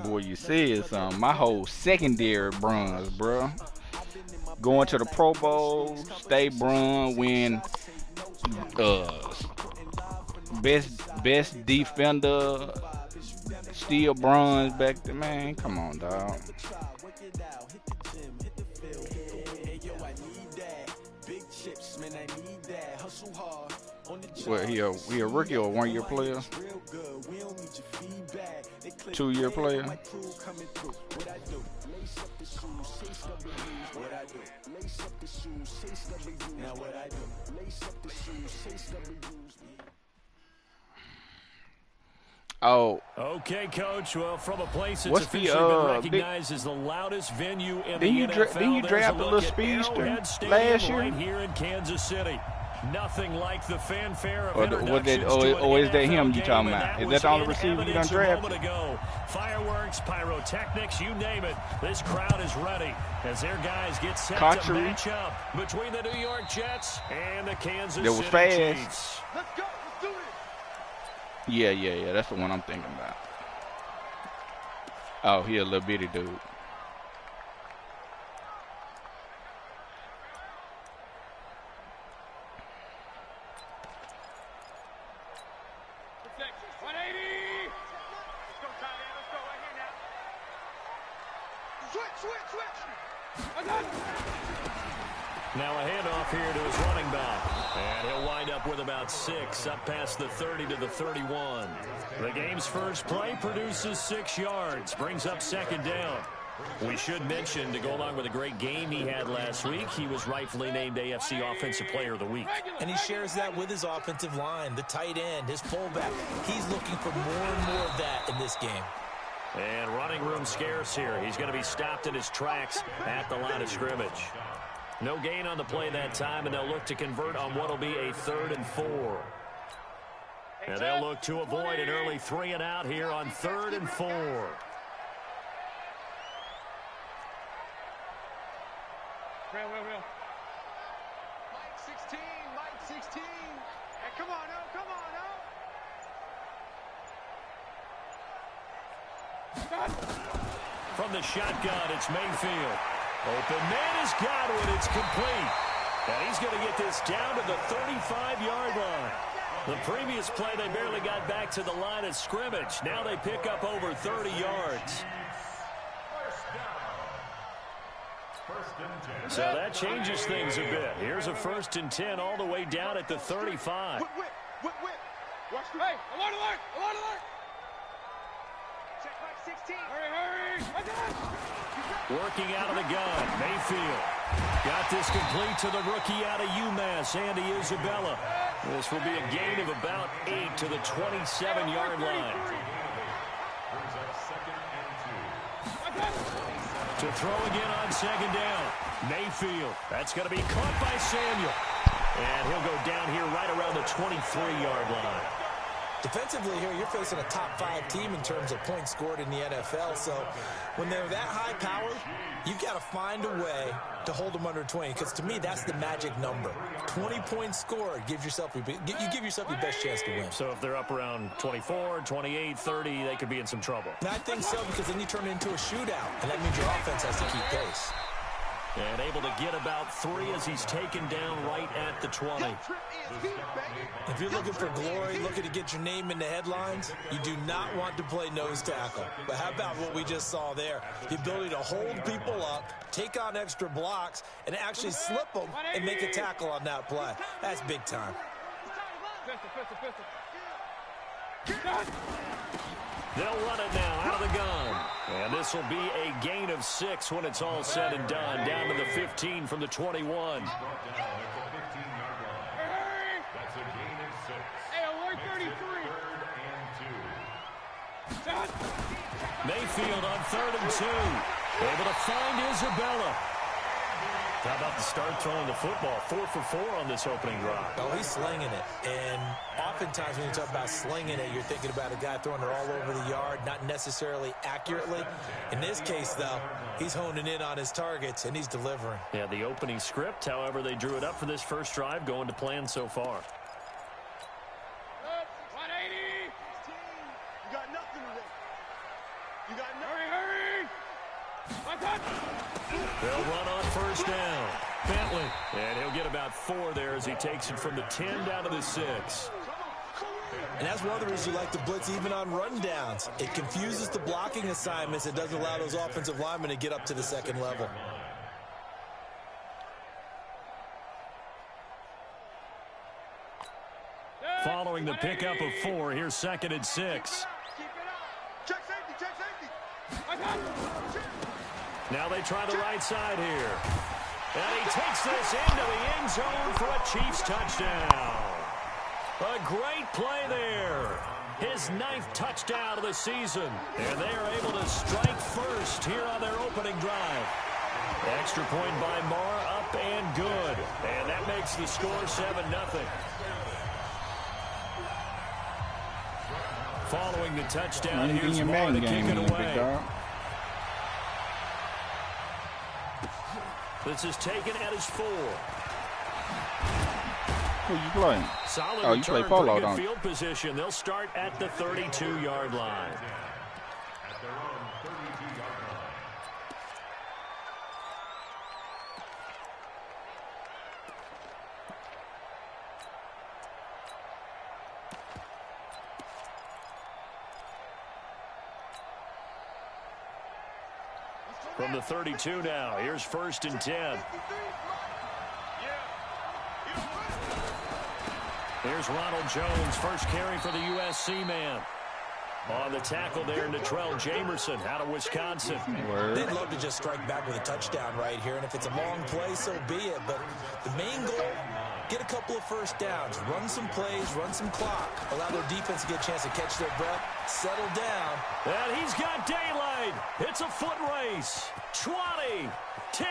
Boy, you said something. My whole secondary bronze, bro. Going to the Pro Bowl, stay bronze, win uh, best defender, still bronze back then, man. Come on, dog. What, he a rookie or 1 year player? 2 year player? Oh, okay, Coach. Well, from a place that's what's officially been recognized as the loudest venue in the NFL, didn't you draft a little speedster last year? Right here in Kansas City. Nothing like the fanfare of or introductions is that him you talking about? Is that the only receiver you done drafted? Fireworks, pyrotechnics, you name it. This crowd is ready as their guys get set to match up between the New York Jets and the Kansas City Chiefs. Let's go. Let's do it. Yeah. That's the one I'm thinking about. Oh, he a little bitty dude. Now a handoff here to his running back. And he'll wind up with about 6, up past the 30 to the 31. The game's first play produces 6 yards, brings up second down. We should mention, to go along with a great game he had last week, he was rightfully named AFC Offensive Player of the Week. And he shares that with his offensive line, the tight end, his fullback. He's looking for more and more of that in this game. And running room scarce here. He's going to be stopped in his tracks at the line of scrimmage. No gain on the play that time, and they'll look to convert on what will be a 3rd and 4. And they'll look to avoid an early 3 and out here on 3rd and 4. Real. Mike 16. Hey, come on, From the shotgun, it's Mayfield. Open man has got it. It's complete. And he's going to get this down to the 35-yard line. The previous play, they barely got back to the line of scrimmage. Now they pick up over 30 yards. So that changes things a bit. Here's a 1st and 10 all the way down at the 35. Whip. Watch the hey, alert. Check Mike 16. Hurry. Working out of the gun, Mayfield. Got this complete to the rookie out of UMass, Andy Isabella. This will be a gain of about 8 to the 27-yard line. To throw again on second down. Mayfield. That's going to be caught by Samuel. And he'll go down here right around the 23-yard line. Defensively here, you're facing a top 5 team in terms of points scored in the NFL. So when they're that high powered, you've got to find a way to hold them under 20. Because to me, that's the magic number. 20 points scored gives yourself you give yourself your best chance to win. So if they're up around 24, 28, 30, they could be in some trouble. And I think so, because then you turn it into a shootout, and that means your offense has to keep pace. And able to get about 3 as he's taken down right at the 20. If you're looking for glory, looking to get your name in the headlines, you do not want to play nose tackle. But how about what we just saw there? The ability to hold people up, take on extra blocks, and actually slip them and make a tackle on that play. That's big time. They'll run it now out of the gun. And this will be a gain of 6 when it's all said and done. Down to the 15 from the 21. Hey, alert 33. Mayfield on 3rd and 2. Able to find Isabella. How about the start throwing the football? 4 for 4 on this opening drive. Oh, he's slinging it. And oftentimes when you talk about slinging it, you're thinking about a guy throwing it all over the yard, not necessarily accurately. In this case, though, he's honing in on his targets, and he's delivering. Yeah, the opening script, however, they drew it up for this first drive, going to plan so far. 180. You got nothing. You got hurry, hurry! They'll run on first down. Bentley. And he'll get about 4 there as he takes it from the 10 down to the 6. And that's one of the reasons you like to blitz even on rundowns. It confuses the blocking assignments. It doesn't allow those offensive linemen to get up to the second level. Following the pickup of 4, here's 2nd and 6. Keep it up! Check safety, check safety! Now they try the right side here. And he takes this into the end zone for a Chiefs touchdown. A great play there. His 9th touchdown of the season. And they are able to strike first here on their opening drive. Extra point by Marr, up and good. And that makes the score 7-0. Following the touchdown, here's Marr to kick it away. This is taken at his 4. Who you playing? Solid you play return, polo, pretty don't good you? field position. They'll start at the 32-yard line. From the 32 now, here's 1st and 10. Here's Ronald Jones, first carry for the USC man. On the tackle there, Natrell Jamerson out of Wisconsin. They'd love to just strike back with a touchdown right here, and if it's a long play, so be it. But the main goal, get a couple of first downs, run some plays, run some clock, allow their defense to get a chance to catch their breath, settle down. And he's got daylight. It's a foot race. 20, 10,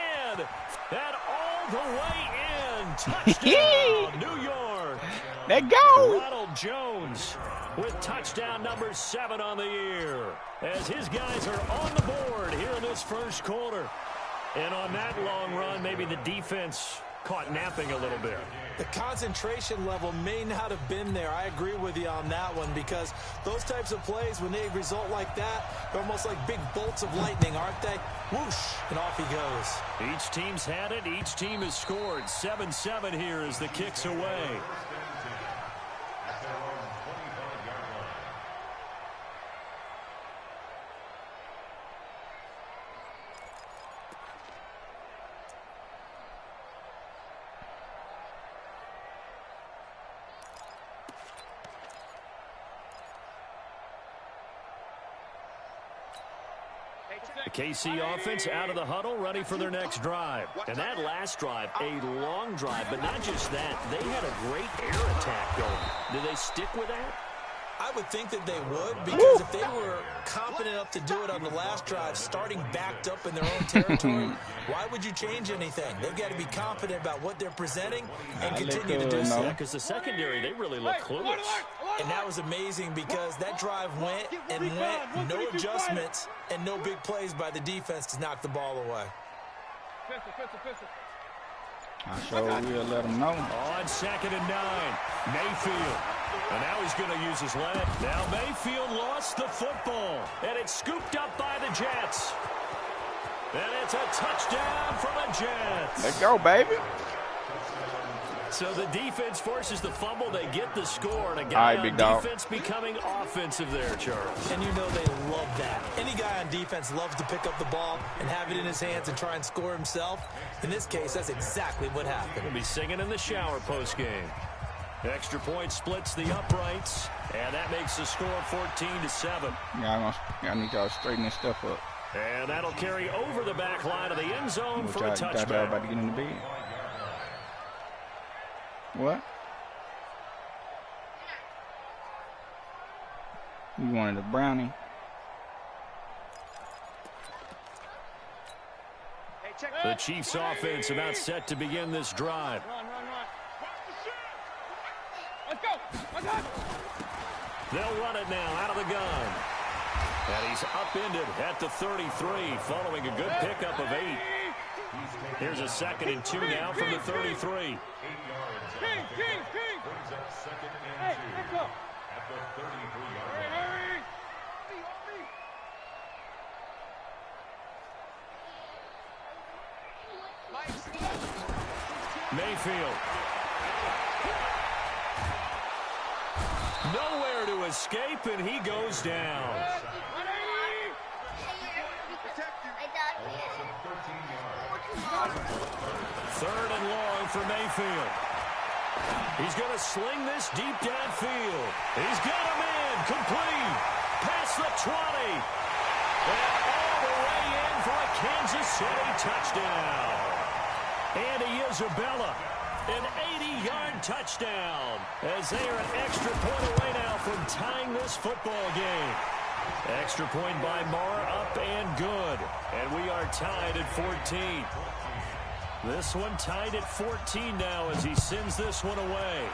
and all the way in. Touchdown, New York. Let go. Ronald Jones with touchdown number 7 on the year as his guys are on the board here in this first quarter. And on that long run, maybe the defense caught napping a little bit. The concentration level may not have been there. I agree with you on that one because those types of plays, when they result like that, they're almost like big bolts of lightning, aren't they? Whoosh, and off he goes. Each team's had it. Each team has scored. 7-7 here as the kick's away. The KC offense out of the huddle, ready for their next drive. And that last drive, a long drive, but not just that. They had a great air attack going. Do they stick with that? I would think that they would, because if they were confident enough to do it on the last drive, starting backed up in their own territory, why would you change anything? They've got to be confident about what they're presenting and continue to do so. Because the secondary, they really look clueless. And that was amazing because that drive went and went, no adjustments and no big plays by the defense to knock the ball away. I sure will let him know. On 2nd and 9, Mayfield. And now he's going to use his leg. Now Mayfield lost the football. And it's scooped up by the Jets. And it's a touchdown for the Jets. Let's go, baby. So the defense forces the fumble. They get the score. And a guy on defense becoming offensive there, Charles. And you know they love that. Any guy on defense loves to pick up the ball and have it in his hands and try and score himself. In this case, that's exactly what happened. He'll be singing in the shower postgame. Extra point splits the uprights. And that makes the score 14-7. Yeah, I need y'all to straighten this stuff up. And that'll carry over the back line of the end zone for a touchback. Y'all about to get in the bed. What? You wanted a brownie? The Chiefs offense about set to begin this drive. Run. Let's go. They'll run it now out of the gun. And he's upended at the 33 following a good pickup of 8. Here's a 2nd and 2 now from the 33. Hey, let's go. Hurry. Mayfield. Nowhere to escape, and he goes down. Third and long for Mayfield. He's going to sling this deep downfield. He's got him in. Complete. Past the 20. And all the way in for a Kansas City touchdown. Andy Isabella, an 80-yard touchdown, as they are an extra point away now from tying this football game. Extra point by Marr, up and good. And we are tied at 14. This one tied at 14 now as he sends this one away.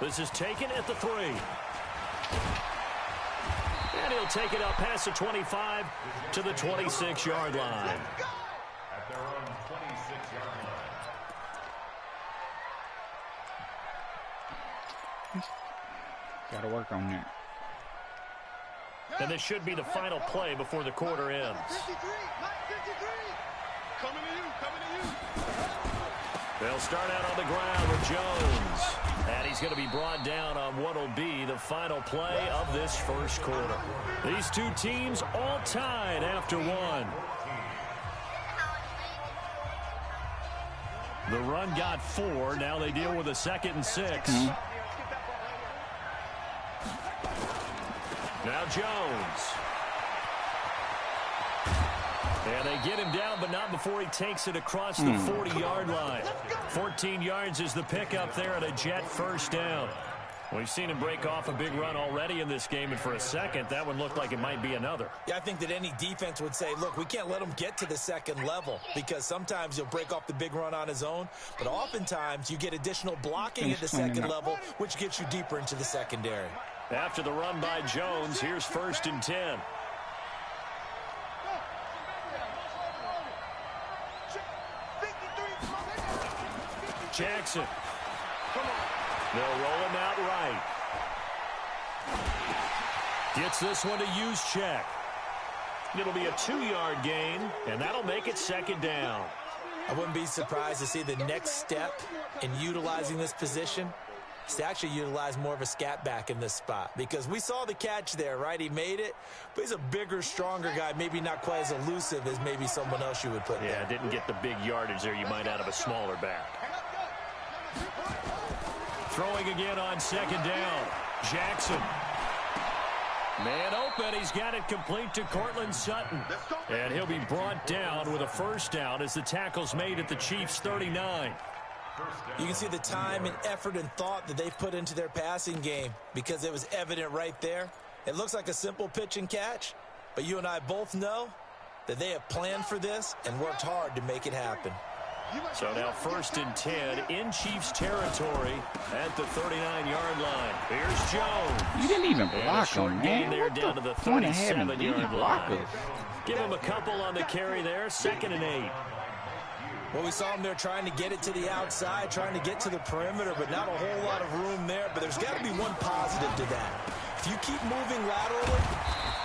This is taken at the 3. And he'll take it up past the 25 to the 26-yard line. At their own 26-yard line. Got to work on that. And this should be the final play before the quarter ends. 53, 53. Coming to you. They'll start out on the ground with Jones. And he's going to be brought down on what will be the final play of this first quarter. These two teams all tied after one. The run got 4. Now they deal with a 2nd and 6. Now Jones. And they get him down, but not before he takes it across the 40-yard line. 14 yards is the pickup there at a Jet first down. We've seen him break off a big run already in this game, and for a second, that one looked like it might be another. Yeah, I think that any defense would say, look, we can't let him get to the second level, because sometimes he'll break off the big run on his own, but oftentimes you get additional blocking at the second level, which gets you deeper into the secondary. After the run by Jones, here's 1st and 10. Jackson. They'll roll him out right. Gets this one to Juszczyk. It'll be a 2-yard gain, and that'll make it 2nd down. I wouldn't be surprised to see the next step in utilizing this position is to actually utilize more of a scat back in this spot, because we saw the catch there, right? He made it, but he's a bigger, stronger guy, maybe not quite as elusive as maybe someone else you would put there. Yeah, didn't get the big yardage there you might out of a smaller back. Throwing again on 2nd down. Jackson. Man open. He's got it complete to Cortland Sutton. And he'll be brought down with a first down as the tackle's made at the Chiefs' 39. You can see the time and effort and thought that they've put into their passing game, because it was evident right there. It looks like a simple pitch and catch, but you and I both know that they have planned for this and worked hard to make it happen. So now 1st and 10 in Chiefs territory at the 39-yard line. Here's Jones. You didn't even block him, man. There What down the to the point of having 37-yard blockers? line. Give him a couple on the carry there. 2nd and 8. Well, we saw him there trying to get it to the outside, trying to get to the perimeter, but not a whole lot of room there. But there's got to be one positive to that. If you keep moving laterally,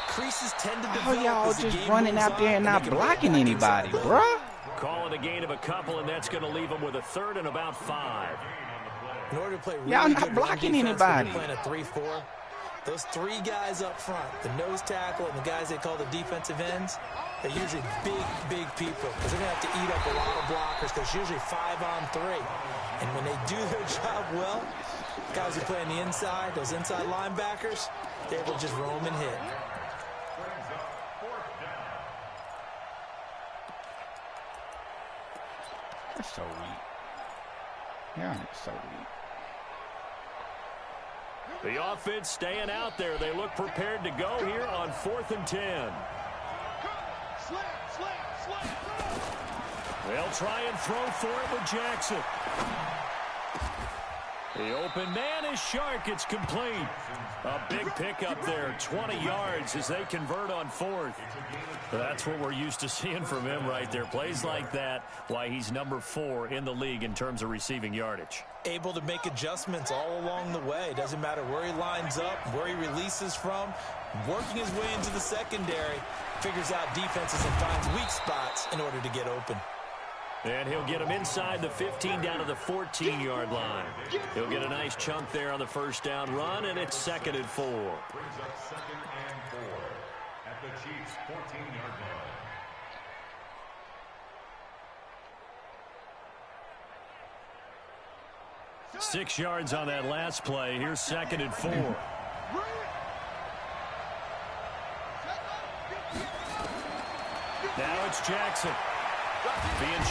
creases tend to develop. How y'all as the just game running moves out there on, and not they can blocking break anybody, inside. bruh? Calling a gain of a couple, and that's going to leave him with a 3rd and about 5. In order to play really Y'all not good blocking run defense, when anybody. you're playing a 3-4, those 3 guys up front, the nose tackle and the guys they call the defensive ends, they're usually big people, because they're going to have to eat up a lot of blockers, because it's usually 5-on-3. And when they do their job well, guys who play on the inside, those inside linebackers, they're able to just roam and hit. That's so weak. Yeah, it's so weak. The offense staying out there. They look prepared to go here on 4th and 10. They'll try and throw for it with Jackson. The open man is Shark. It's complete. A big pickup there, 20 yards as they convert on 4th. That's what we're used to seeing from him right there. Plays like that, why he's number 4 in the league in terms of receiving yardage. Able to make adjustments all along the way. Doesn't matter where he lines up, where he releases from. Working his way into the secondary, figures out defenses and finds weak spots in order to get open. And he'll get him inside the 15 down to the 14-yard line. He'll get a nice chunk there on the first down run, and it's 2nd and 4. Brings up 2nd and 4 at the Chiefs' 14-yard line. Six yards on that last play. Here's 2nd and 4. Now it's Jackson. And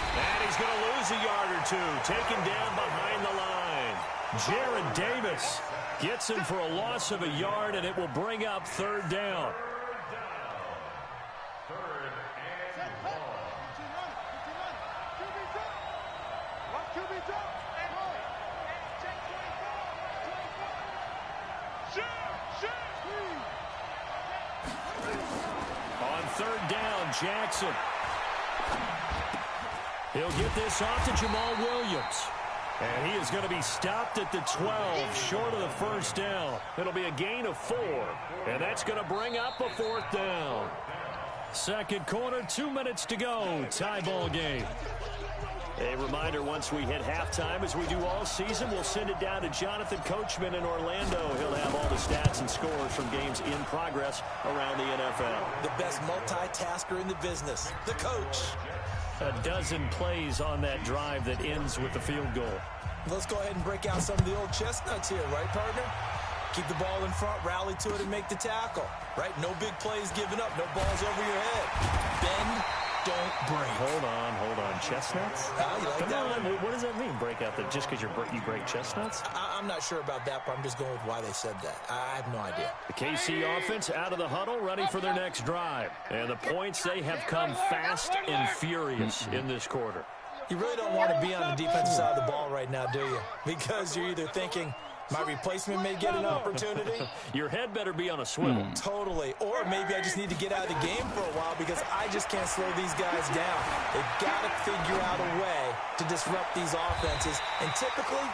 he's going to lose a yard or two. Taken down behind the line. Jared Davis gets him for a loss of a yard, and it will bring up 3rd down. On 3rd down, Jackson. He'll get this off to Jamal Williams. And he is going to be stopped at the 12, short of the first down. It'll be a gain of 4, and that's going to bring up a 4th down. Second quarter, 2 minutes to go. Tie ball game. A reminder, once we hit halftime, as we do all season, we'll send it down to Jonathan Coachman in Orlando. He'll have all the stats and scores from games in progress around the NFL. The best multitasker in the business, the coach. A dozen plays on that drive that ends with the field goal. Let's go ahead and break out some of the old chestnuts here, right, partner? Keep the ball in front, rally to it, and make the tackle, right? No big plays given up, no balls over your head. Bend, don't break. Hold on. Chestnuts? You like that one? What does that mean, break out? Just because you break chestnuts? I'm not sure about that, but I'm just going with why they said that. I have no idea. The KC offense out of the huddle, ready for their next drive. And the points, they have come fast and furious in this quarter. You really don't want to be on the defensive side of the ball right now, do you? Because you're either thinking, my replacement may get an opportunity. Your head better be on a swivel. Totally. Or maybe I just need to get out of the game for a while because I just can't slow these guys down. They've got to figure out a way to disrupt these offenses. And typically,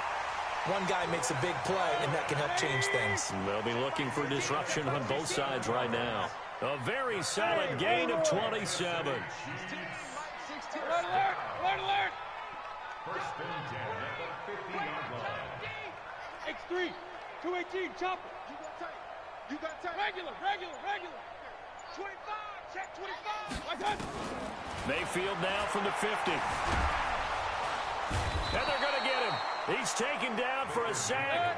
one guy makes a big play, and that can help change things. They'll be looking for disruption on both sides right now. A very solid gain of 27. Red alert! First and 10 at the 50-yard line. X3, 218, chopper. You got time. Regular. 25, check 25. I got it. Mayfield now from the 50. And they're going to get him. He's taken down for a sack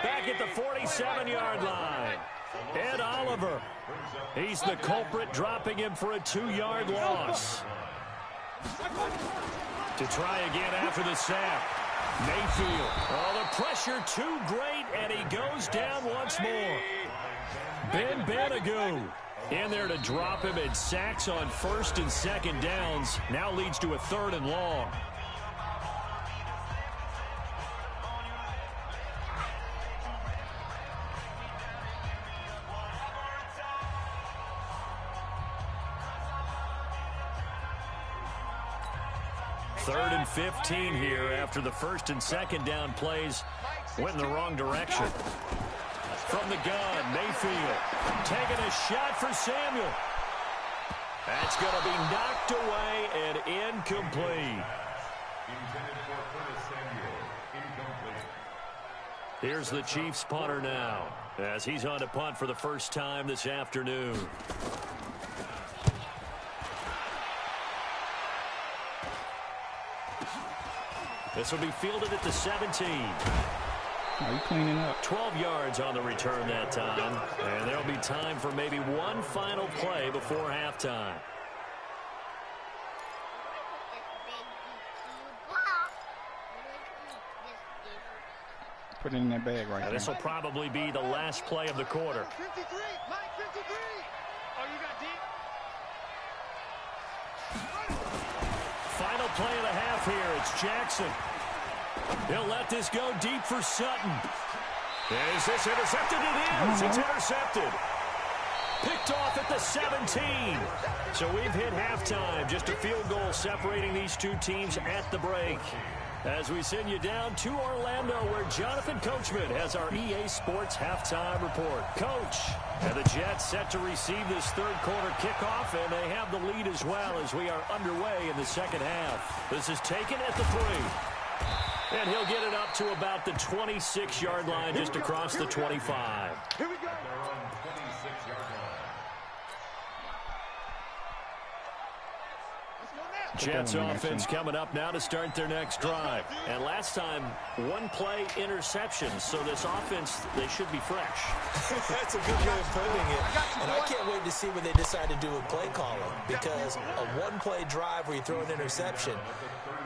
back at the 47-yard line. Ed Oliver, he's the culprit, dropping him for a 2-yard loss. To try again after the sack. Mayfield. Oh, the pressure too great, and he goes down once more. Ben Banagoo in there to drop him, and sacks on 1st and 2nd downs. Now leads to a 3rd and long. Third and 15 here after the 1st and 2nd down plays went in the wrong direction. From the gun, Mayfield taking a shot for Samuel. That's going to be knocked away and incomplete. Intended for Curtis Samuel. Incomplete. Here's the Chiefs punter now as he's on to punt for the first time this afternoon. This will be fielded at the 17. Are you cleaning up? 12 yards on the return that time. And there'll be time for maybe one final play before halftime. Put it in that bag right Now, there. this will probably be the last play of the quarter. 53, line 53. Oh, you got deep? Final play of the half here. It's Jackson. He'll let this go deep for Sutton. Is this intercepted? It is. It's intercepted. Picked off at the 17. So we've hit halftime. Just a field goal separating these two teams at the break. As we send you down to Orlando, where Jonathan Coachman has our EA Sports halftime report. Coach, and the Jets set to receive this third-quarter kickoff, and they have the lead as well as we are underway in the second half. This is taken at the 3. And he'll get it up to about the 26-yard line, just across the 25. Here we go. 26-yard line. Jets offense coming up now to start their next drive. And last time, one-play interception. So this offense, they should be fresh. That's a good way of putting it. And I can't wait to see what they decide to do with play calling. Because a one-play drive where you throw an interception,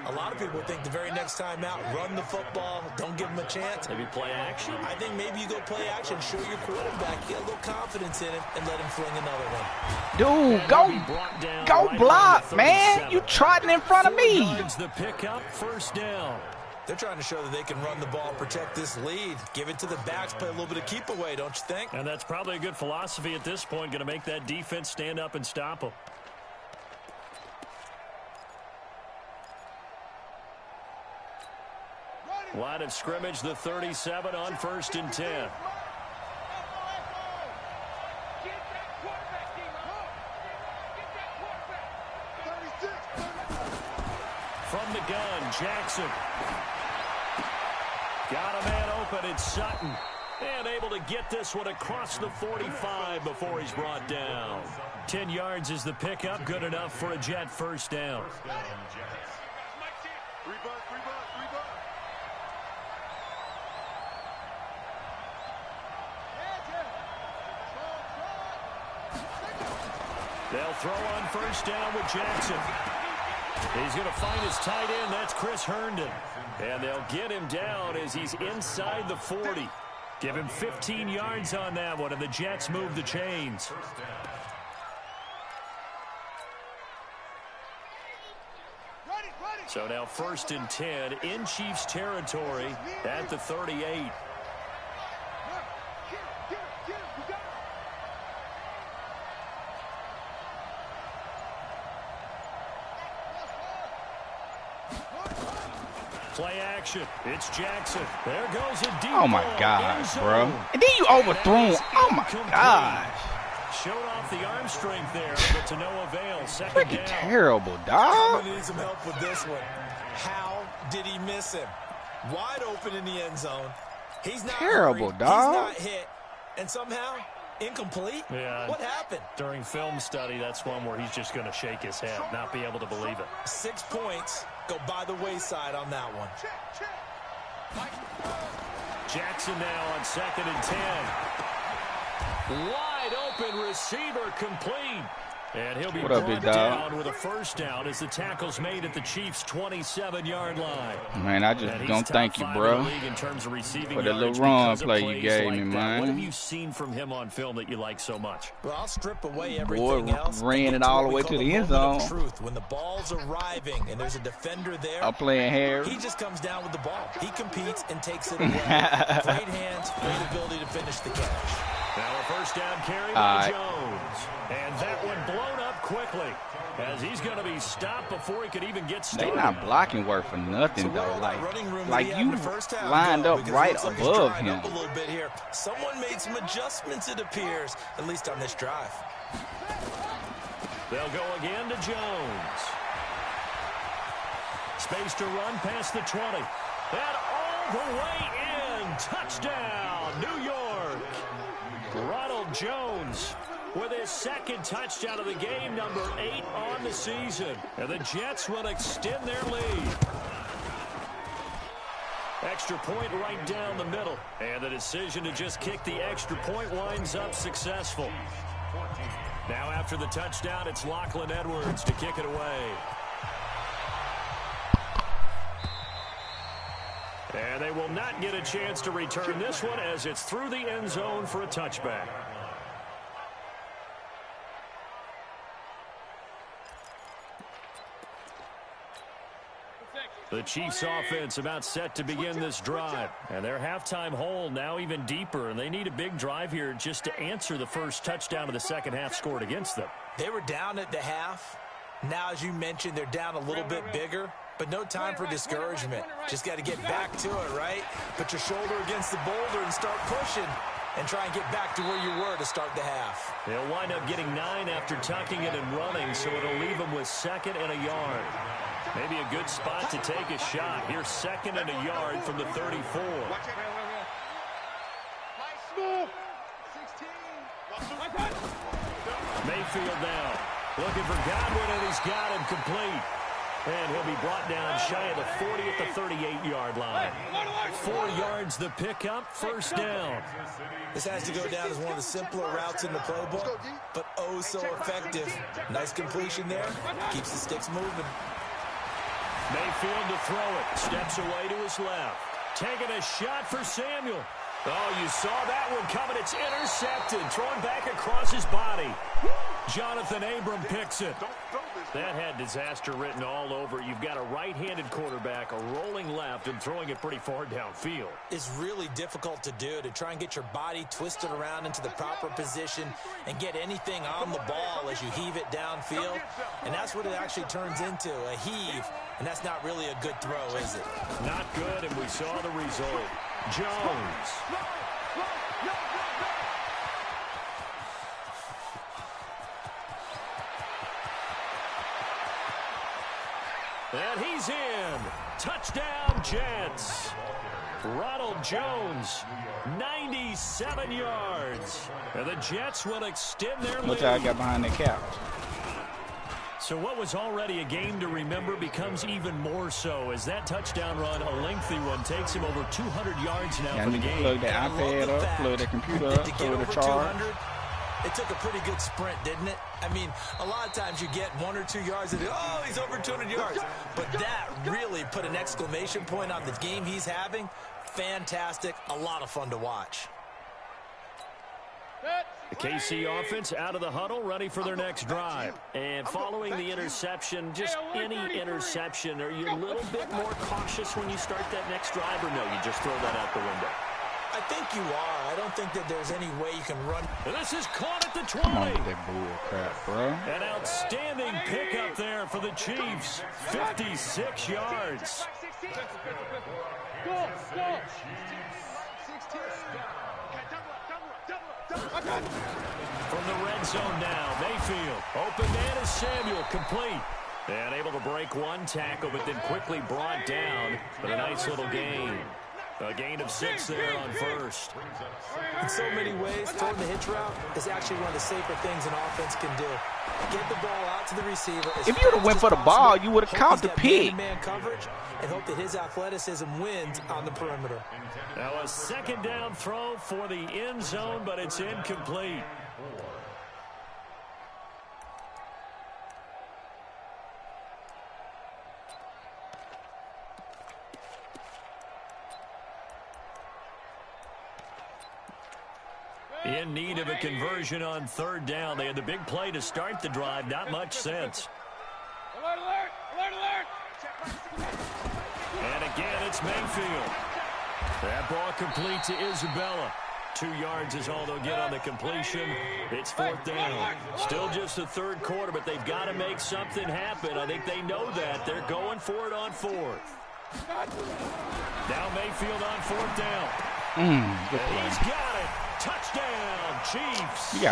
a lot of people think the very next time out, run the football, don't give them a chance. Maybe play action? I think maybe you go play action, show your quarterback, get a little confidence in him, and let him fling another one. Dude, go right block, man. You trotting in front of me. The pickup, first down. They're trying to show that they can run the ball, protect this lead, give it to the backs, play a little bit of keep away, don't you think? And that's probably a good philosophy at this point, going to make that defense stand up and stop them. Line of scrimmage, the 37 on 1st and 10. From the gun, Jackson. Got a man open, it's Sutton. And able to get this one across the 45 before he's brought down. 10 yards is the pickup, good enough for a Jet first down. They'll throw on first down with Jackson. He's going to find his tight end. That's Chris Herndon. And they'll get him down as he's inside the 40. Give him 15 yards on that one, and the Jets move the chains. So now 1st and 10 in Chiefs territory at the 38. Play action. It's Jackson. There goes a deep Oh my gosh, bro. And then you overthrew him. Oh my gosh. Showed off the arm strength there, but to no avail. Second Freaking down. terrible, I'm dog. going to need some help with this one. How did he miss him? Wide open in the end zone. He's not Terrible, hurried. dog. He's not hit. And somehow, incomplete? Yeah. What happened? During film study, that's one where he's just going to shake his head, not be able to believe it. 6 points go by the wayside on that one. Jackson now on 2nd and 10. Wide open receiver complete. And he'll be What up, brought big dog? down with a first down as the tackle's made at the Chiefs' 27-yard line. Man, I just don't thank you, bro, for the little run play you gave me, man. What have you seen from him on film that you like so much? Well, I'll strip away Boy, everything else. ran it all the way to the end zone. Truth. When the ball's arriving and there's a defender there, I'm playing Harry. he just comes down with the ball. He competes and takes it away. Great hands, great ability to finish the catch. Now a first down carry by Jones. And that one blown up quickly as he's going to be stopped before he could even get started. They not blocking work for nothing, So though. Like you you lined up right above him. Up a little bit here. Someone made some adjustments, it appears, at least on this drive. They'll go again to Jones. Space to run past the 20. And all the way in. Touchdown, New York. Ronald Jones with his second touchdown of the game, number 8 on the season. And the Jets will extend their lead. Extra point right down the middle. And the decision to just kick the extra point winds up successful. Now after the touchdown, it's Lachlan Edwards to kick it away. And they will not get a chance to return this one as it's through the end zone for a touchback. The Chiefs offense about set to begin this drive. And their halftime hole now even deeper. And they need a big drive here just to answer the first touchdown of the second half scored against them. They were down at the half. Now, as you mentioned, they're down a little bit bigger. but no time for discouragement. Just got to get back to it, right? Put your shoulder against the boulder and start pushing and try and get back to where you were to start the half. They'll wind up getting 9 after tucking it and running, so it'll leave them with 2nd and a yard. Maybe a good spot to take a shot. Here's 2nd and a yard from the 34. Mayfield now. Looking for Godwin, and he's got him complete. And he'll be brought down shy of the 40 at the 38-yard line. 4 yards the pickup, first down. This has to go down as one of the simpler routes in the playbook, but oh so effective. Nice completion there. Keeps the sticks moving. Mayfield to throw it. Steps away to his left. Taking a shot for Samuel. Oh, you saw that one coming. It's intercepted. Thrown back across his body. Jonathan Abram picks it. That had disaster written all over. You've got a right-handed quarterback, a rolling left, and throwing it pretty far downfield. It's really difficult to do, to try and get your body twisted around into the proper position and get anything on the ball as you heave it downfield. And that's what it actually turns into, a heave. And that's not really a good throw, is it? Not good, and we saw the result. Jones. And he's in. Touchdown, Jets. Ronald Jones, 97 yards. And the Jets will extend their lead. What y'all got behind the couch? So what was already a game to remember becomes even more so as that touchdown run, a lengthy one, takes him over 200 yards now for the game. Plug the iPad up, plug the computer up, so it'll charge. It took a pretty good sprint, didn't it? I mean, a lot of times you get 1 or 2 yards and oh, he's over 200 yards. But that really put an exclamation point on the game he's having. Fantastic. A lot of fun to watch. The KC offense out of the huddle, ready for their next drive. And following the interception, just any interception, are you a little bit more cautious when you start that next drive, or no, you just throw that out the window? I think you are. I don't think that there's any way you can run. And this is caught at the 20. Come on with that bull crap, bro. An outstanding pickup there for the Chiefs. 56 yards. From the red zone now, Mayfield. Open man is Samuel, complete. And able to break one tackle, but then quickly brought down. But a nice little gain. A gain of 6 there on first. In so many ways, throwing the hitch route is actually one of the safer things an offense can do. Get the ball out to the receiver. If you would have went for the ball, you would have caught the pick. Man coverage and hope that his athleticism wins on the perimeter. Now a second down throw for the end zone, but it's incomplete. In need of a conversion on third down. They had the big play to start the drive. Not much sense. Alert, alert, alert, alert. And again, it's Mayfield. That ball complete to Isabella. 2 yards is all they'll get on the completion. It's fourth down. Still just the third quarter, but they've got to make something happen. I think they know that. They're going for it on fourth. Now Mayfield on fourth down. Good play. He's got it. Touchdown, Chiefs. You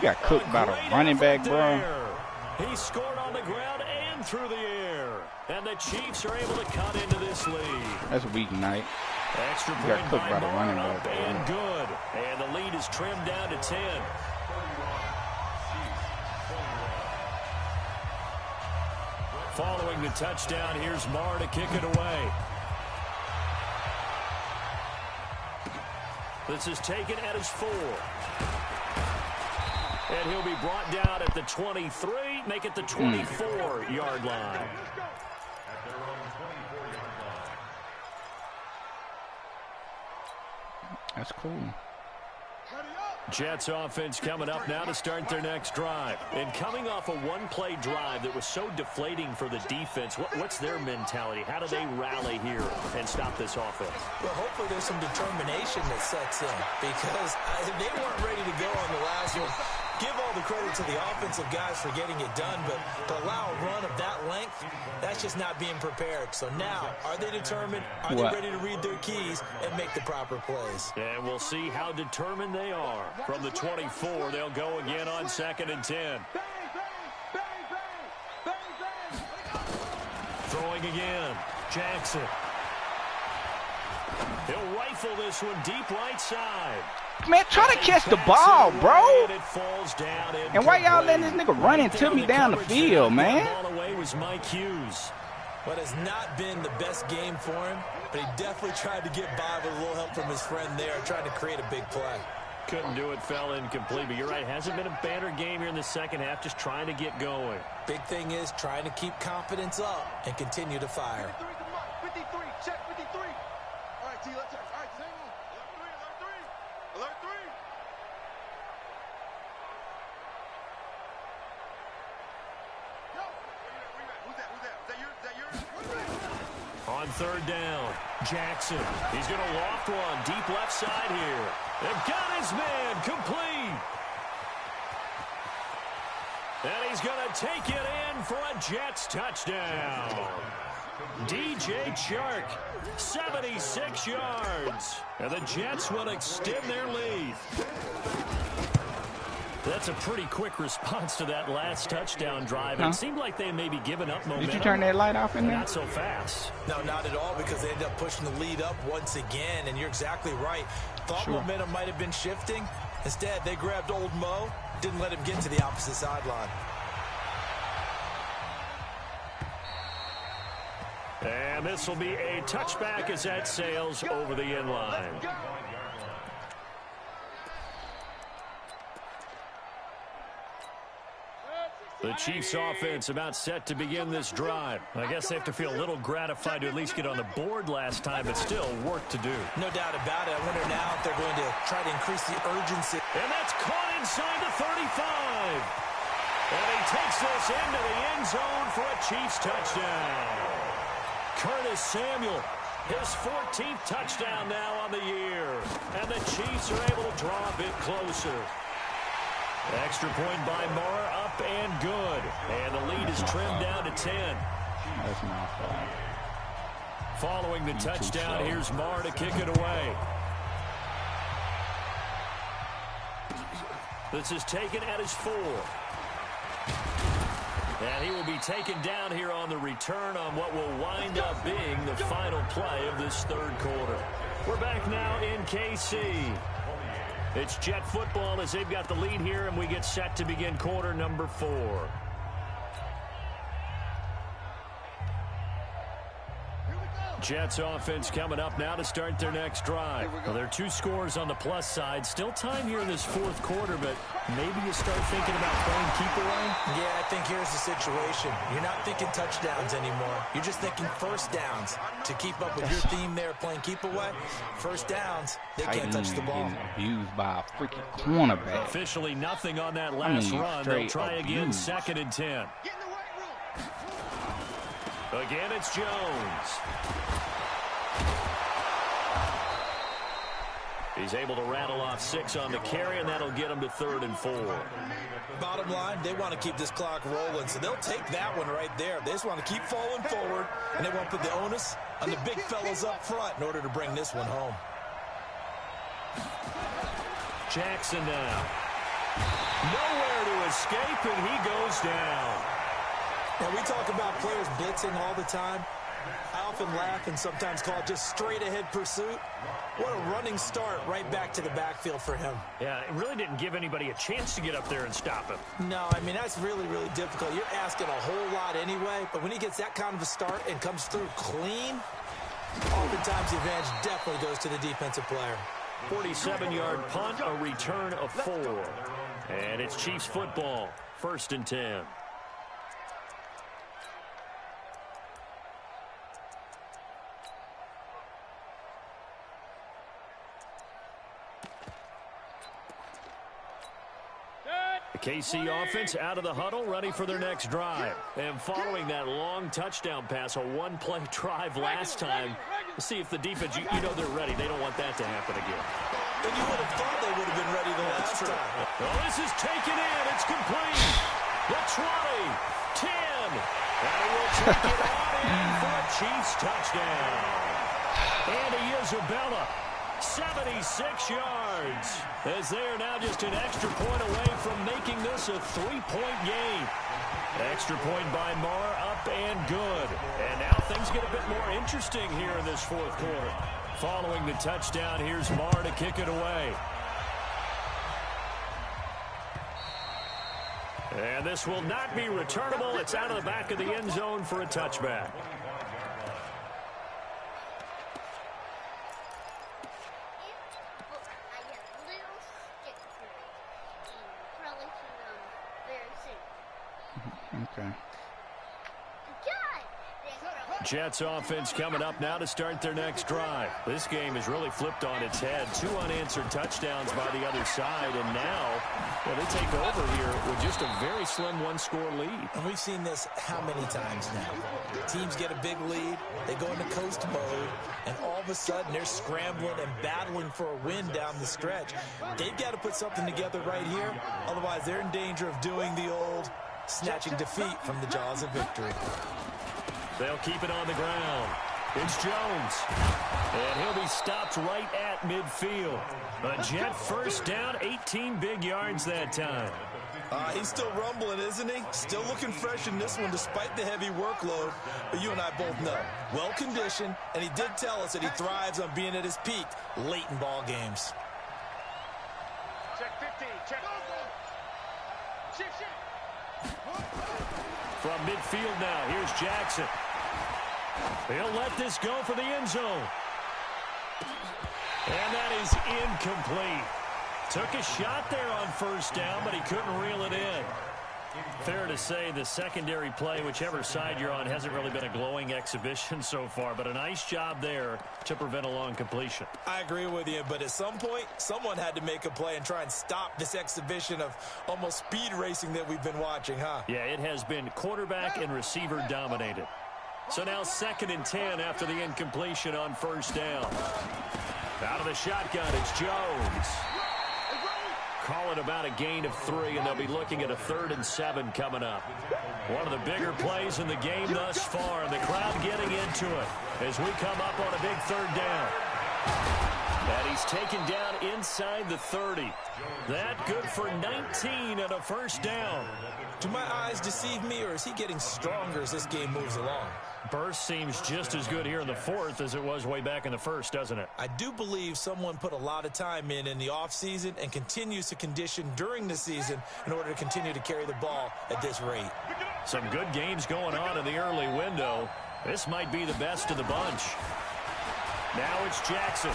got cooked by the running back, bro. He scored on the ground and through the air. And the Chiefs are able to cut into this lead. That's a weak night. Extra You got point cooked by the running Martin back, up and good. And the lead is trimmed down to 10. Following the touchdown, here's Marr to kick it away. This is taken at his 4. And he'll be brought down at the 23, make it the 24-yard line. That's cool. Jets offense coming up now to start their next drive. And coming off a one-play drive that was so deflating for the defense, what's their mentality? How do they rally here and stop this offense? Well, hopefully there's some determination that sets in because they weren't ready to go on the last one. Give all the credit credit to the offensive guys for getting it done, but to allow a run of that length, that's just not being prepared. So now, are they determined? Are they ready to read their keys and make the proper plays? And we'll see how determined they are. From the 24, they'll go again on 2nd and 10. Throwing again. Jackson. He'll rifle this one deep right side. Man, try to catch the ball, bro. And it falls down. And why y'all letting this nigga run into me down the field, man? The ball away was Mike Hughes. What has not been the best game for him, but he definitely tried to get by with a little help from his friend there, trying to create a big play. Couldn't do it, fell incomplete, but you're right. Hasn't been a banner game here in the second half, just trying to get going. Big thing is trying to keep confidence up and continue to fire. 53, check 53. All right, T, let's check. All right, same one. Alert 3. Yo, who's that? Is that yours? On 3rd down, Jackson. He's going to loft one deep left side here. They've got his man complete. And he's going to take it in for a Jets touchdown. DJ Chark, 76 yards. And the Jets will extend their lead. That's a pretty quick response to that last touchdown drive. It seemed like they may be giving up momentum. Did you turn that light off in there? Not so fast. No, not at all, because they ended up pushing the lead up once again, and you're exactly right. Thought momentum might have been shifting. Instead, they grabbed old Mo, didn't let him get to the opposite sideline. And this will be a touchback as that sails over the end line. The Chiefs offense about set to begin this drive. I guess they have to feel a little gratified to at least get on the board last time, but still work to do. No doubt about it. I wonder now if they're going to try to increase the urgency. And that's caught inside the 35. And he takes this into the end zone for a Chiefs touchdown. Curtis Samuel, his 14th touchdown now on the year. And the Chiefs are able to draw a bit closer. Extra point by Mara, up and good. And the lead is trimmed down to 10. That's my fault. Following the touchdown, here's Mara to kick it away. This is taken at his 4. And he will be taken down here on the return on what will wind up being the final play of this 3rd quarter. We're back now in KC. It's Jet football as they've got the lead here, and we get set to begin quarter number 4. Jets offense coming up now to start their next drive. Well, there are 2 scores on the plus side. Still time here in this 4th quarter, but maybe you start thinking about playing keep away? Yeah, I think here's the situation. You're not thinking touchdowns anymore. You're just thinking first downs. To keep up with your theme there, playing keep away, first downs, they can't touch the ball. Abused by a freaking cornerback. Officially nothing on that last run. They'll try again, 2nd and 10. Get in the weight room. Again, it's Jones. He's able to rattle off 6 on the carry, and that'll get him to 3rd and 4. Bottom line, they want to keep this clock rolling, so they'll take that one right there. They just want to keep falling forward, and they want to put the onus on the big fellas up front in order to bring this one home. Jackson now. Nowhere to escape, and he goes down. Now, we talk about players blitzing all the time. I often laugh and sometimes call it just straight-ahead pursuit. What a running start right back to the backfield for him. Yeah, it really didn't give anybody a chance to get up there and stop him. No, I mean, that's really, really difficult. You're asking a whole lot anyway, but when he gets that kind of a start and comes through clean, oftentimes the advantage definitely goes to the defensive player. 47-yard punt, a return of 4. And it's Chiefs football, 1st and 10. The KC offense out of the huddle, ready for their next drive. And following that long touchdown pass, a one-play drive last time, let's see if the defense, you know they're ready. They don't want that to happen again. And you would have thought they would have been ready the last time. Well, this is taken in. It's complete. The 20, 10, and he will take it on in for a Chiefs touchdown. Andy Isabella, 76 yards, as they are now just an extra point away from making this a 3-point game. Extra point by Marr, up and good. And now things get a bit more interesting here in this fourth quarter. Following the touchdown, here's Marr to kick it away. And this will not be returnable. It's out of the back of the end zone for a touchback. Okay. Jets offense coming up now to start their next drive. This game has really flipped on its head. 2 unanswered touchdowns by the other side, and now they take over here with just a very slim one-score lead. And we've seen this how many times now? Teams get a big lead, they go into coast mode, and all of a sudden they're scrambling and battling for a win down the stretch. They've got to put something together right here, otherwise they're in danger of doing the old snatching defeat from the jaws of victory. They'll keep it on the ground. It's Jones. And he'll be stopped right at midfield. A Jet first down, 18 big yards that time. He's still rumbling, isn't he? Still looking fresh in this one despite the heavy workload. But you and I both know, well-conditioned, and he did tell us that he thrives on being at his peak late in ball games. Check 15, check. Shift. From midfield now, here's Jackson. He'll let this go for the end zone. And that is incomplete. Took a shot there on first down, but he couldn't reel it in. Fair to say the secondary play, whichever side you're on, hasn't really been a glowing exhibition so far, but a nice job there to prevent a long completion. I agree with you, but at some point, someone had to make a play and try and stop this exhibition of almost speed racing that we've been watching, huh? Yeah, it has been quarterback and receiver dominated. So now 2nd and 10 after the incompletion on first down. Out of the shotgun, it's Jones. Call it about a gain of 3, and they'll be looking at a 3rd and 7 coming up. One of the bigger plays in the game thus far, and the crowd getting into it as we come up on a big 3rd down. And he's taken down inside the 30. That good for 19 and a first down. Do my eyes deceive me, or is he getting stronger as this game moves along? Burst seems just as good here in the 4th as it was way back in the 1st, doesn't it? I do believe someone put a lot of time in the offseason and continues to condition during the season in order to continue to carry the ball at this rate. Some good games going on in the early window. This might be the best of the bunch. Now it's Jackson.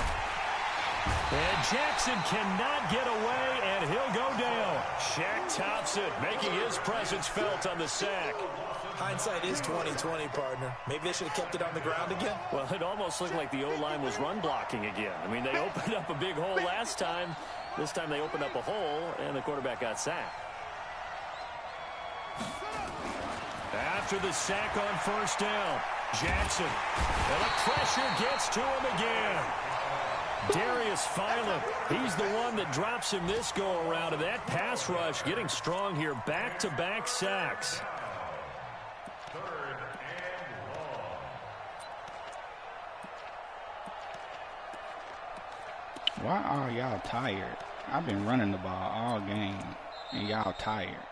And Jackson cannot get away, and he'll go down. Shaq tops it, making his presence felt on the sack. Hindsight is 20/20, partner. Maybe they should have kept it on the ground again. Well, it almost looked like the O-line was run blocking again. I mean, they opened up a big hole last time. This time they opened up a hole, and the quarterback got sacked. After the sack on first down, Jackson. And the pressure gets to him again. Darius Philon, he's the one that drops him this go-around, and that pass rush getting strong here. Back-to-back sacks. Why are y'all tired? I've been running the ball all game, and y'all tired.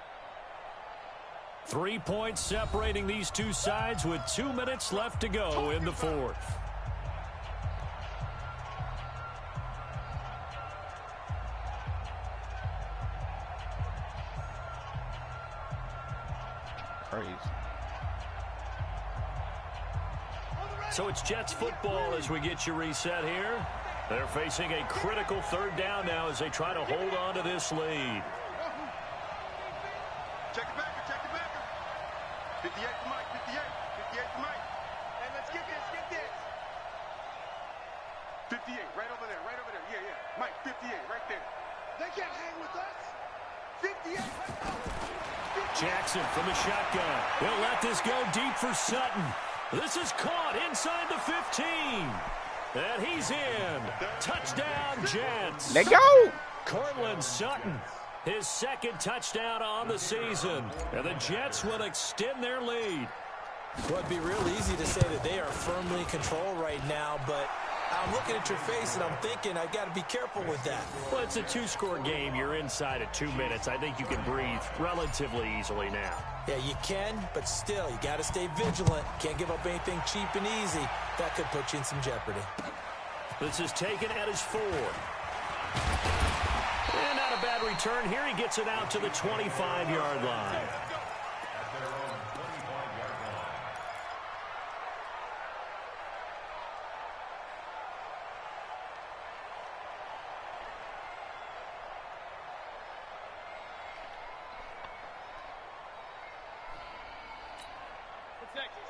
3 points separating these two sides with 2 minutes left to go in the 4th. Crazy. So it's Jets football as we get you reset here. They're facing a critical 3rd down now as they try to hold on to this lead. Check it back. 58 to Mike, 58 to Mike. And let's get this. 58, right over there. Yeah. Mike, 58, right there. They can't hang with us. 58. Jackson from the shotgun. He'll let this go deep for Sutton. This is caught inside the 15. And he's in. Touchdown, Jets. Let go. Cortland Sutton, his second touchdown on the season. And the Jets will extend their lead. Well, it'd be real easy to say that they are firmly in control right now, but I'm looking at your face and I'm thinking I've got to be careful with that. Well, it's a two-score game. You're inside of 2 minutes. I think you can breathe relatively easily now. Yeah, you can, but still, you got to stay vigilant. Can't give up anything cheap and easy. That could put you in some jeopardy. This is taken at his 4. And not a bad return here. He gets it out to the 25-yard line.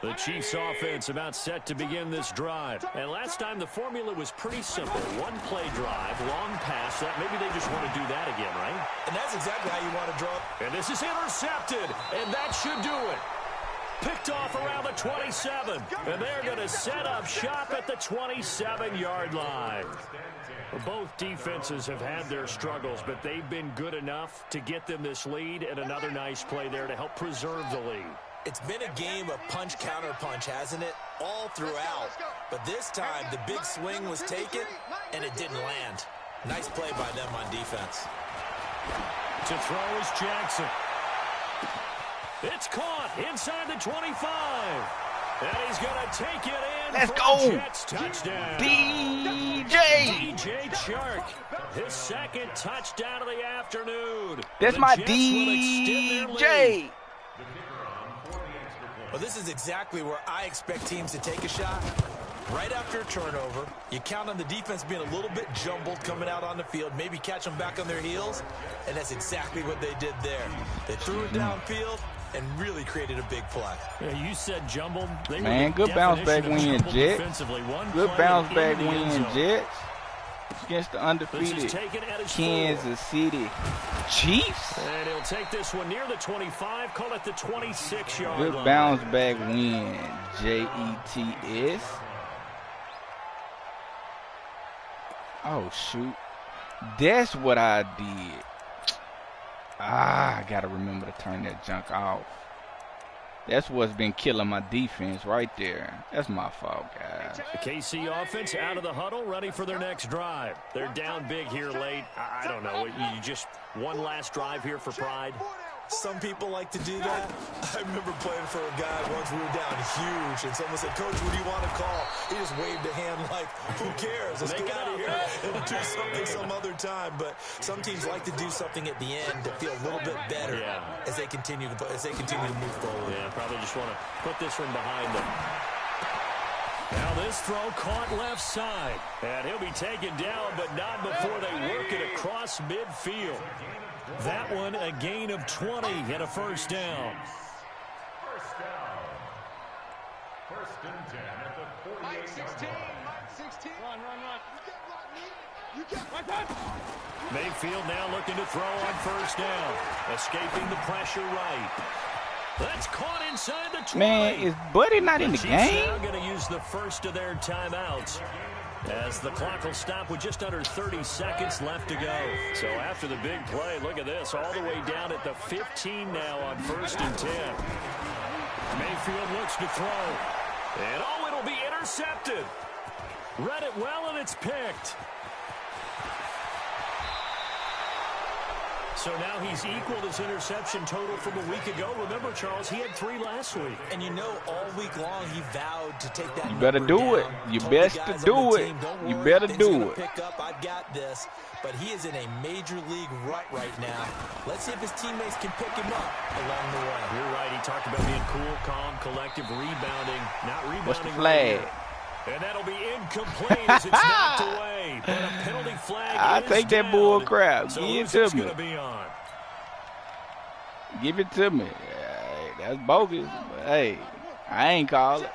The Chiefs offense about set to begin this drive. And last time the formula was pretty simple. One play drive, long pass. That maybe they just want to do that again, right? And that's exactly how you want to draw. And this is intercepted. And that should do it. Picked off around the 27. And they're going to set up shop at the 27-yard line. Both defenses have had their struggles, but they've been good enough to get them this lead. And another nice play there to help preserve the lead. It's been a game of punch-counter-punch, hasn't it? All throughout. But this time, the big swing was taken, and it didn't land. Nice play by them on defense. To throw is Jackson. It's caught inside the 25. And he's going to take it in. Let's for go. a Jets touchdown. DJ. Chark, his second touchdown of the afternoon. That's The my Jets will extend their DJ. lead. Well, this is exactly where I expect teams to take a shot. Right after a turnover, you count on the defense being a little bit jumbled coming out on the field, maybe catch them back on their heels, and that's exactly what they did there. They threw it downfield and really created a big play. Yeah, you said jumbled. They Man, good bounce back win, Jets. Good bounce back win, Jets. Against the undefeated Kansas City Chiefs. And he'll take this one near the 25, call it the 26-yard line. Good bounce back win, Jets. Oh, shoot. That's what I did. I got to remember to turn that junk off. That's what's been killing my defense right there. That's my fault, guys. The KC offense out of the huddle, ready for their next drive. They're down big here late. I don't know. You just one last drive here for pride. Some people like to do that. I remember playing for a guy once we were down huge, and someone said, "Coach, what do you want to call?" He just waved a hand like, "Who cares? Let's get out of here and do something some other time." But some teams like to do something at the end to feel a little bit better as they continue to move forward. Yeah, probably just want to put this one behind them. Now this throw caught left side, and he'll be taken down, but not before they work it across midfield. That one a gain of 20 and a first down. First and 10 at the 48-yard line. Run. Mayfield now looking to throw on first down. Escaping the pressure right. That's caught inside the 20. Man, is Buddy not in the game? Now going to use the first of their timeouts, as the clock will stop with just under 30 seconds left to go. So after the big play, look at this, all the way down at the 15 now on first and 10. Mayfield looks to throw. And it'll be intercepted. Read it well, and it's picked. So now he's equaled his interception total from a week ago. Remember, Charles, he had 3 last week. And you know, all week long he vowed to take that. You better do it. You best to do it. You better do it. Pick up. I've got this. But he is in a major league rut right now. Let's see if his teammates can pick him up along the way. You're right. He talked about being cool, calm, collective, rebounding. Not rebounding. What's the flag? And that'll be incomplete as it's knocked away. But a penalty flag I'll take that down. bull crap. So Give it to me. Be on? Give it to me. Hey, that's bogus. But hey, I ain't call it.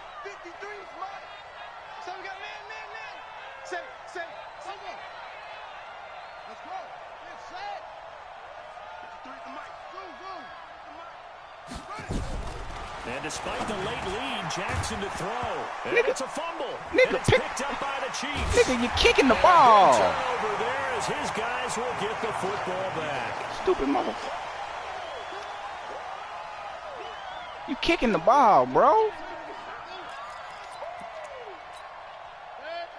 And despite the late lead, Jackson to throw. And Nigga. it's a fumble. Nigga, And it's picked up by the Chiefs. Nigga, you're kicking the And ball. a big turnover there as his guys will get the football back. Stupid motherfucker. You kicking the ball, bro.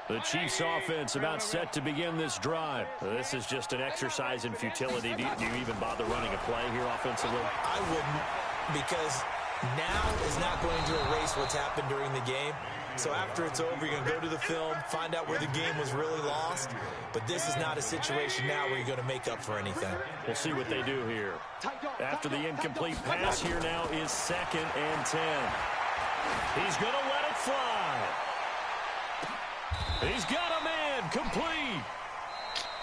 The Chiefs offense about set to begin this drive. This is just an exercise in futility. Do you even bother running a play here offensively? I wouldn't, because now is not going to erase what's happened during the game. So after it's over, you're going to go to the film, find out where the game was really lost. But this is not a situation now where you're going to make up for anything. We'll see what they do here. After the incomplete pass, here now is 2nd and 10. He's going to let it fly. He's got a man complete.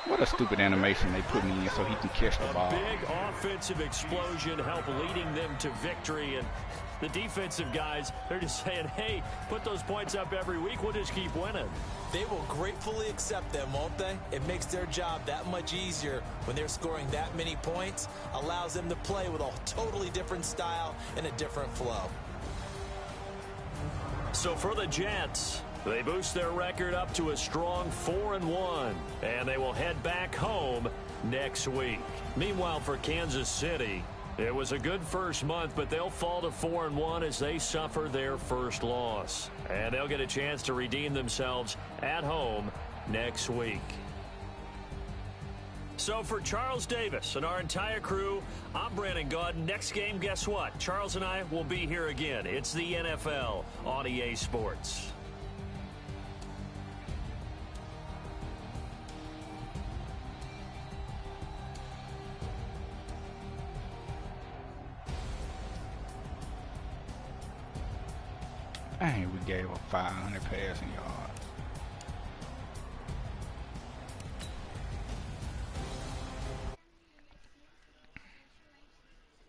What a stupid animation they put me in so he can catch the ball. A big offensive explosion help leading them to victory. And the defensive guys, they're just saying, hey, put those points up every week. We'll just keep winning. They will gratefully accept them, won't they? It makes their job that much easier when they're scoring that many points. Allows them to play with a totally different style and a different flow. So for the Jets, they boost their record up to a strong 4-1, and they will head back home next week. Meanwhile, for Kansas City, it was a good first month, but they'll fall to 4-1 as they suffer their first loss. And they'll get a chance to redeem themselves at home next week. So for Charles Davis and our entire crew, I'm Brandon Gaudin. Next game, guess what? Charles and I will be here again. It's the NFL on EA Sports. Dang, we gave up 500 passing yards.